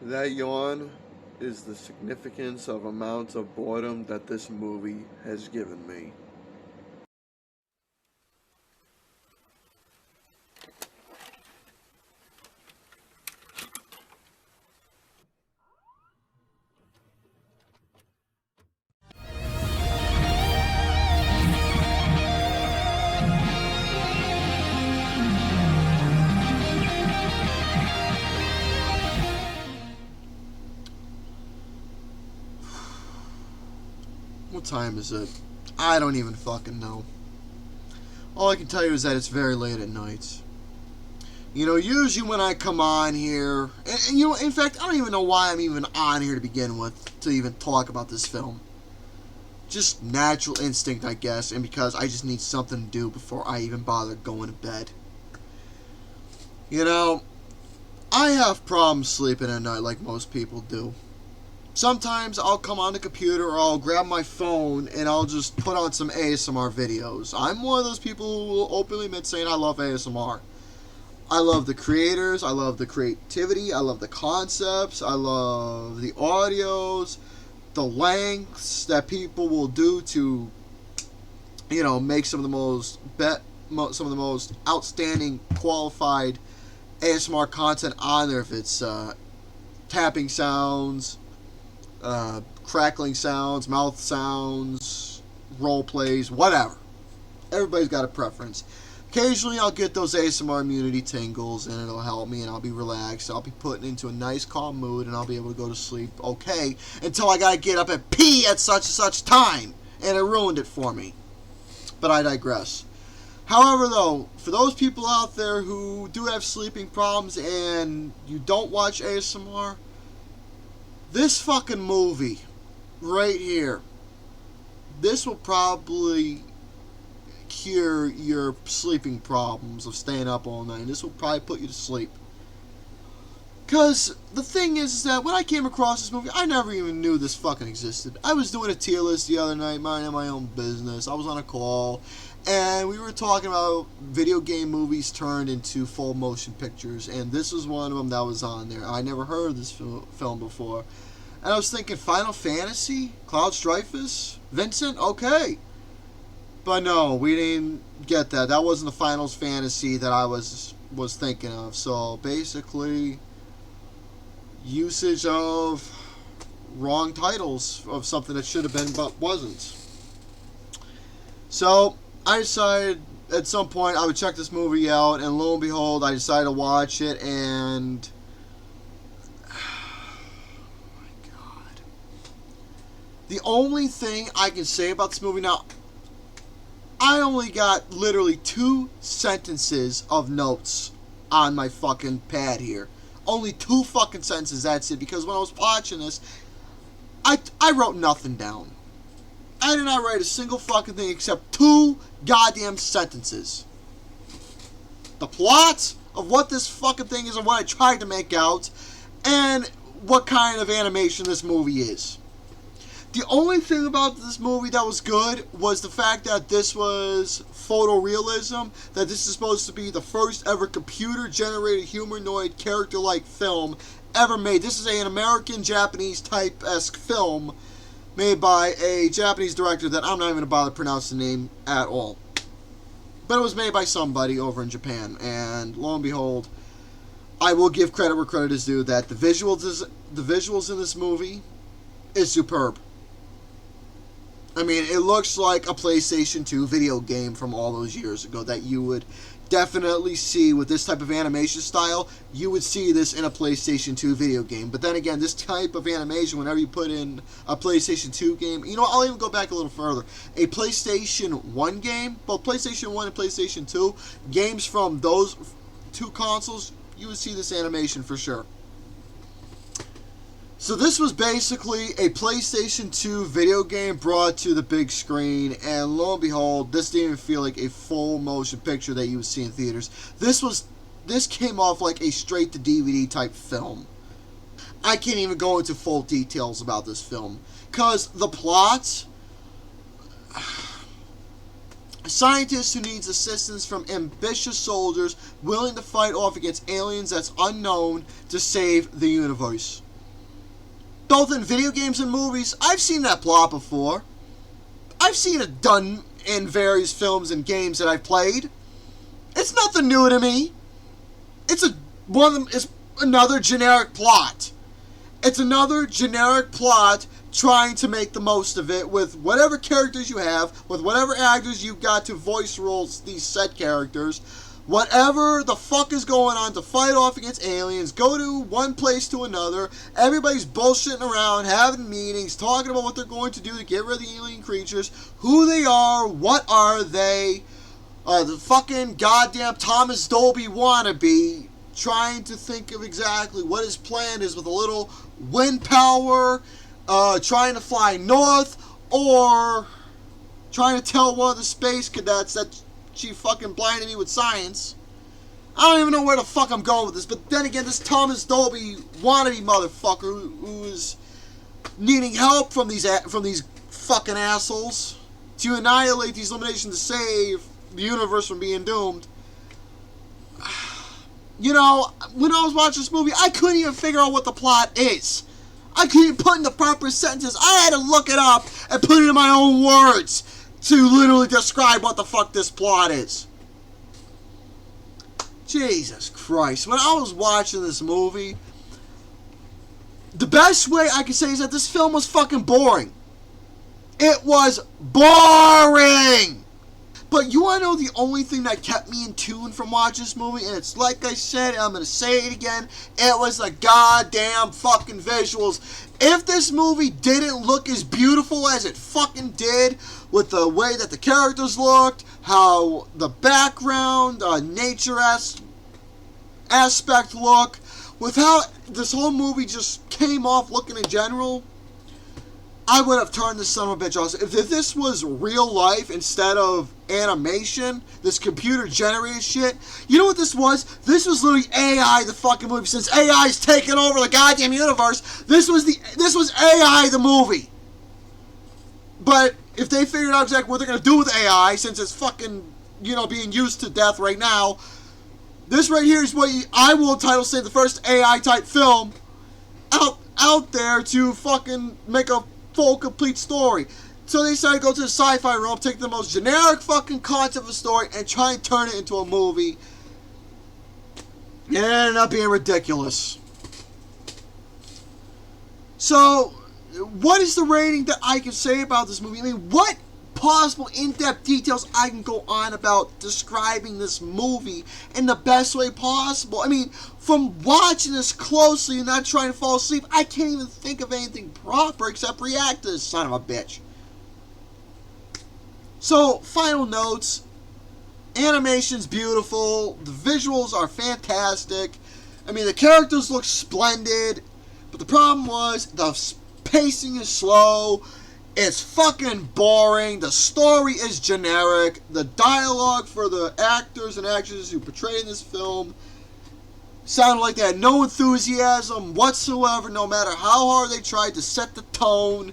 That yawn is the significance of amounts of boredom that this movie has given me. What time is it? I don't even fucking know. All I can tell you is that it's very late at night. Usually when I come on here, and in fact, I don't even know why I'm even on here to begin with, to even talk about this film. Just natural instinct, I guess, and because I just need something to do before I even bother going to bed. I have problems sleeping at night like most people do. Sometimes I'll come on the computer or I'll grab my phone and I'll just put on some ASMR videos. I'm one of those people who will openly admit saying I love ASMR. I love the creators, I love the creativity, I love the concepts, I love the audios, the lengths that people will do to, make some of the most outstanding qualified ASMR content on there. If it's tapping sounds, crackling sounds, mouth sounds, role plays, whatever. Everybody's got a preference. Occasionally I'll get those ASMR immunity tingles and it'll help me and I'll be relaxed. I'll be put into a nice calm mood and I'll be able to go to sleep okay until I gotta get up and pee at such and such time. And it ruined it for me. But I digress. However, though, for those people out there who do have sleeping problems and you don't watch ASMR, this fucking movie right here, this will probably cure your sleeping problems of staying up all night. This will probably put you to sleep. Because the thing is that when I came across this movie, I never even knew this fucking existed. I was doing a tier list the other night, minding my own business. I was on a call, and we were talking about video game movies turned into full motion pictures, and this was one of them that was on there. I never heard of this film before. And I was thinking, Final Fantasy? Cloud Strifus? Vincent? Okay. But no, we didn't get that. That wasn't the Final Fantasy that I was thinking of. So basically, usage of wrong titles of something that should have been but wasn't. So I decided at some point I would check this movie out, and lo and behold, I decided to watch it, and the only thing I can say about this movie now, I only got literally 2 sentences of notes on my fucking pad here. Only 2 fucking sentences, that's it. Because when I was watching this, I wrote nothing down. I did not write a single fucking thing except 2 goddamn sentences. The plot of what this fucking thing is and what I tried to make out, and what kind of animation this movie is. The only thing about this movie that was good was the fact that this was photorealism, that this is supposed to be the first ever computer-generated humanoid character-like film ever made. This is an American-Japanese type-esque film made by a Japanese director that I'm not even going to bother pronouncing the name at all. But it was made by somebody over in Japan, and lo and behold, I will give credit where credit is due that the visuals in this movie is superb. I mean, it looks like a PlayStation 2 video game from all those years ago that you would definitely see with this type of animation style. You would see this in a PlayStation 2 video game. But then again, this type of animation, whenever you put in a PlayStation 2 game, I'll even go back a little further. A PlayStation 1 game, both PlayStation 1 and PlayStation 2, games from those 2 consoles, you would see this animation for sure. So this was basically a PlayStation 2 video game brought to the big screen, and lo and behold, this didn't even feel like a full motion picture that you would see in theaters. This came off like a straight to DVD type film. I can't even go into full details about this film, because the plot, a scientist who needs assistance from ambitious soldiers willing to fight off against aliens that's unknown to save the universe. both in video games and movies. I've seen that plot before. I've seen it done in various films and games that I've played. It's nothing new to me. It's another generic plot. It's another generic plot trying to make the most of it with whatever characters you have, with whatever actors you've got to voice roles these set characters. Whatever the fuck is going on to fight off against aliens, go to one place to another. Everybody's bullshitting around, having meetings, talking about what they're going to do to get rid of the alien creatures, who they are, what are they. The fucking goddamn Thomas Dolby wannabe trying to think of exactly what his plan is with a little wind power, trying to fly north, or trying to tell one of the space cadets that she fucking blinded me with science. I don't even know where the fuck I'm going with this, but then again, this Thomas Dolby wannabe motherfucker who is needing help from these fucking assholes to annihilate these eliminations to save the universe from being doomed. You know, when I was watching this movie, I couldn't even figure out what the plot is. I couldn't even put in the proper sentences. I had to look it up and put it in my own words to literally describe what the fuck this plot is. Jesus Christ. When I was watching this movie, the best way I could say is that this film was fucking boring. It was boring! But you want to know the only thing that kept me in tune from watching this movie? And it's like I said, and I'm going to say it again, it was the goddamn fucking visuals. If this movie didn't look as beautiful as it fucking did, with the way that the characters looked, how the background, nature aspect look, with how this whole movie just came off looking in general, I would have turned this son of a bitch off. If this was real life instead of animation, this computer generated shit, you know what this was? This was literally AI the fucking movie. Since AI's taken over the goddamn universe, this was AI the movie. But if they figured out exactly what they're gonna do with AI, since it's fucking, being used to death right now, this right here is what I will title say the first AI type film out there to fucking make a full complete story. So they decided to go to the sci-fi realm, take the most generic fucking concept of a story and try and turn it into a movie. And it ended up being ridiculous. So, what is the rating that I can say about this movie? I mean, what possible in-depth details I can go on about describing this movie in the best way possible? I mean, from watching this closely and not trying to fall asleep, I can't even think of anything proper except react to this son of a bitch. So, final notes. Animation's beautiful. The visuals are fantastic. I mean, the characters look splendid. But the problem was, the pacing is slow. It's fucking boring. The story is generic. The dialogue for the actors and actresses who portray in this film sounded like they had no enthusiasm whatsoever, no matter how hard they tried to set the tone.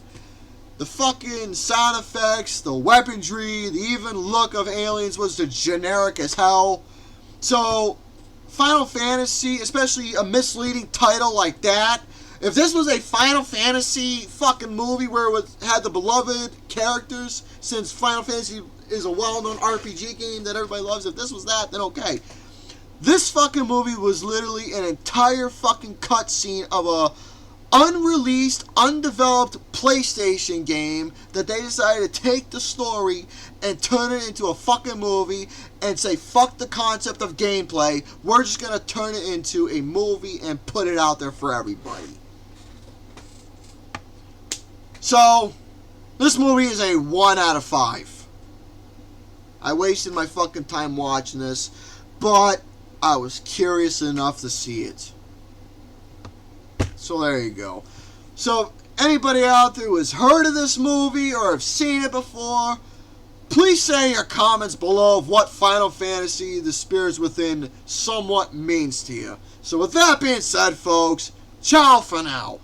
The fucking sound effects, the weaponry, the even look of aliens was generic as hell. So, Final Fantasy, especially a misleading title like that, if this was a Final Fantasy fucking movie where it had the beloved characters, since Final Fantasy is a well-known RPG game that everybody loves, if this was that, then okay. This fucking movie was literally an entire fucking cutscene of a unreleased, undeveloped PlayStation game that they decided to take the story and turn it into a fucking movie and say, fuck the concept of gameplay, we're just going to turn it into a movie and put it out there for everybody. So, this movie is a 1 out of 5. I wasted my fucking time watching this, but I was curious enough to see it. So there you go. So, anybody out there who has heard of this movie or have seen it before, please say in your comments below of what Final Fantasy The Spirits Within somewhat means to you. So with that being said, folks, ciao for now.